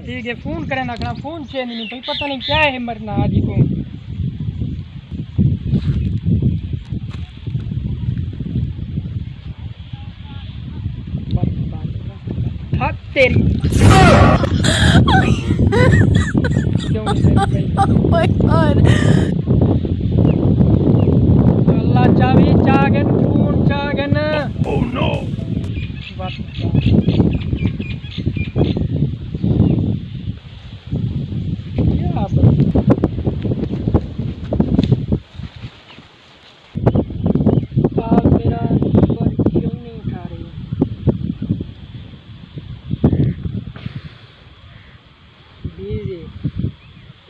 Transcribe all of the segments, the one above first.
ठीक है फोन करे ना करना फोन चेंज नहीं भाई पता नहीं क्या है मरना आज को हक तेरी अल्लाह चावी चागन फोन चागन ओह नो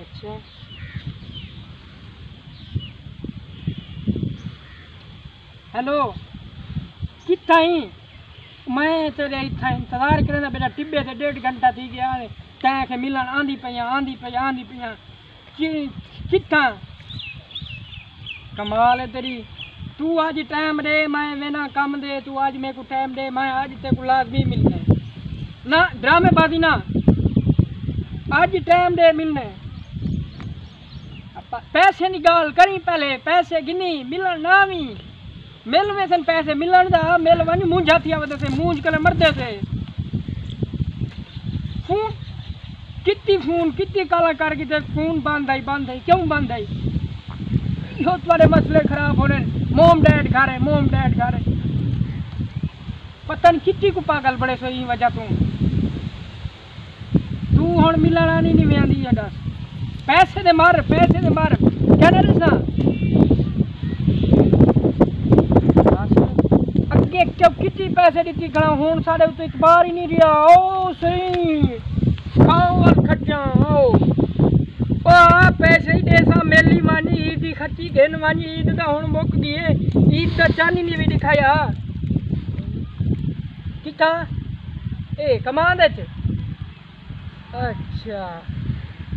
अच्छा हेलो कितना ही मैं तेरे इतना इंतजार करना बेटा टिब्बे से 1.5 घंटा थी गया तैं मिलन आंधी पिया कितना कमाल है तेरी तू आज टाइम दे मैं वेना काम दे तू आज मेरे को टाइम दे मैं आज तेरे को लाजमी मिलना है ना ड्रामेबाजी ना आज टाइम दे मिलने पैसे निकाल करी पहले पैसे गिनी मिलन ना भी मिल में सन पैसे मिलन दा मिल वनी मूंझ जाती आवदे से मूंझ कर मरदे से फोन कितनी काला कर के फोन बंद आई क्यों बंद आई यो तुम्हारे मसले खराब हो रहे मोम डैड खा रहे पता नहीं कितनी को पागल बड़े सो ई वजह तू हुण मिलना नहीं आंदी है दस पैसे दे मार कहना रहा अगे क्यों कितनी पैसे दी खड़ा हूँ साढ़े उत्ते इतबार ही नहीं रहा ओ सही खाओ और खर्चा आओ पैसे ही दे सा मेली मानी ईद की खर्ची घेन मानी ईद का हूँ मुक गई है ईद का चानी नहीं भी दिखाया कितना ए कमान अच्छा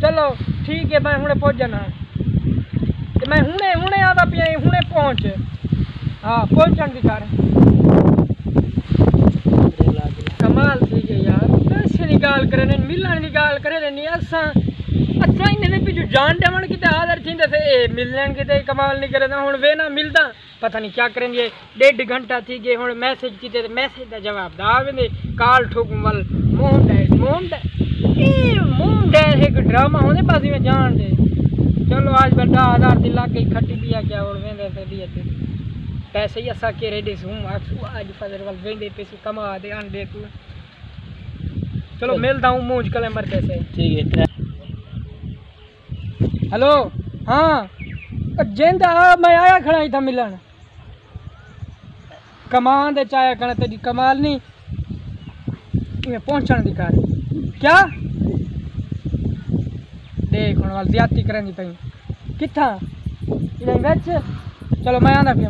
चलो ठीक है मैं हुणे पहुँच जाना मैं हुणे आता पिया हुणे पहुँच हाँ पहुँचन की कर कमाल थी गई यार पैसे निकाल करे मिलन निकाल करे नहीं असा अच्छा इन्हें पीछे जान डेवन की आदर थी से मिलन की कमाल नहीं करे हूँ वे ना मिलता पता नहीं क्या करेंगे 1.5 घंटा थी गए हूँ मैसेज की मैसेज का जवाब दावे काल ठोकू मल मोम डैड एक ड्रामा होने पास में जान दे चलो आज 10,000 दिला के खट्टी पिया क्या और वेंदे से दिए थे पैसे ही असा के रेडी हूँ आज फजर वाल वेंदे पैसे कमा दे आन दे तू चलो मिलता हूँ मूंझ कले मरते से ठीक है हेलो हाँ जेंदा मैं आया खड़ा ही था मिलन कमान दे चाया कण तेरी कमाल नहीं पहुंचने दी कार क्या देख हुण वाल ज्यादती करन दी पई किथा इधर बैठ चलो मैं आना पिया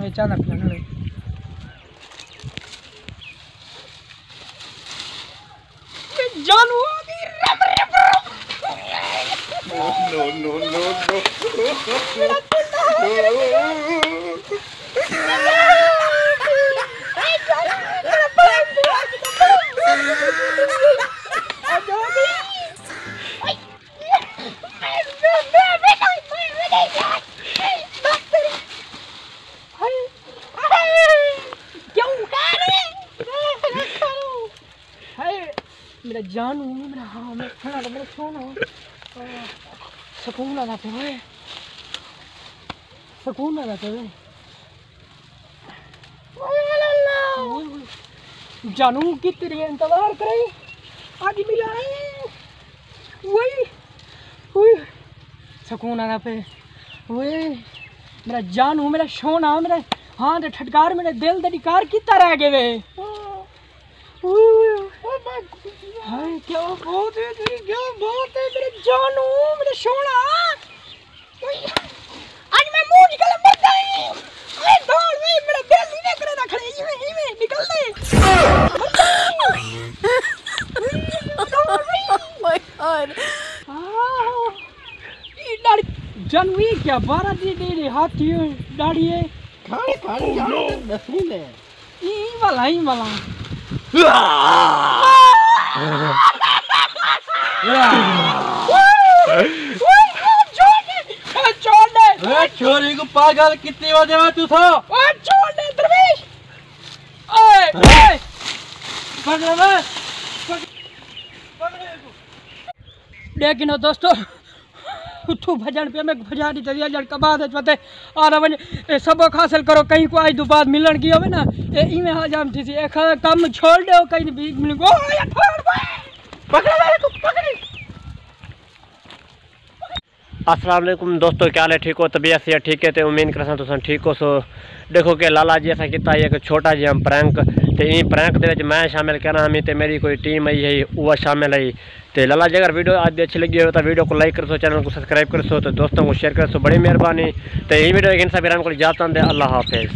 जानू नो मेरा जानू मेरा हाँ मैं खड़ा था मेरा सोना सुकून आ जाते हुए जानू की तेरी इंतजार करे आज मिला है वही सुकून आ पे वही मेरा जानू मेरा सोना मेरा हाँ तो ठटकार मेरे दिल दी कार कितना रह गए हाय क्या बात है मेरे जानू मेरे सोना आज मैं मूंछ गले मर जाई अरे दौड़ वे मेरा दिल ही नहीं करे ना खड़े इवे निकल ले माय गॉड ये दाढ़ी जानवी क्या 12 दिन हाथी दाढ़ी है खाली जान नसीब है ई वाला छोरी को पागल कितनी बजे में तू था? छोड़ दे दरवेश। लेकिन दोस्तों उठू भजन पे मैं भजारी तरिया जड़ का बाद पते आरा वने सबक हासिल करो कहीं को आज दो बाद मिलन की होवे ना ए इमे हजाम थी सी एक काम छोड़ दे कहीं भी मिल गो या पकड़ ले तू पकड़। अस्सलाम वालेकुम दोस्तों, क्या हाल है? ठीक हो? तबीयत से ठीक है? तो उम्मीद करसा तुम ठीक हो। सो देखो कि लाला जी ऐसा किया एक छोटा जी हम प्रैंक तो इन प्रैंक दे मैं शामिल करा हमें तो मेरी कोई टीम आई है वह शामिल है। तो लाला जी अगर वीडियो आज अच्छी लगी हो तो वीडियो को लाइक कर सो, चैनल को सब्सक्राइब कर सो, तो दोस्तों को शेयर कर सो, बड़ी मेहरबानी। तो ये वीडियो इन सभी को जाता हूँ। अल्लाह हाफिज़।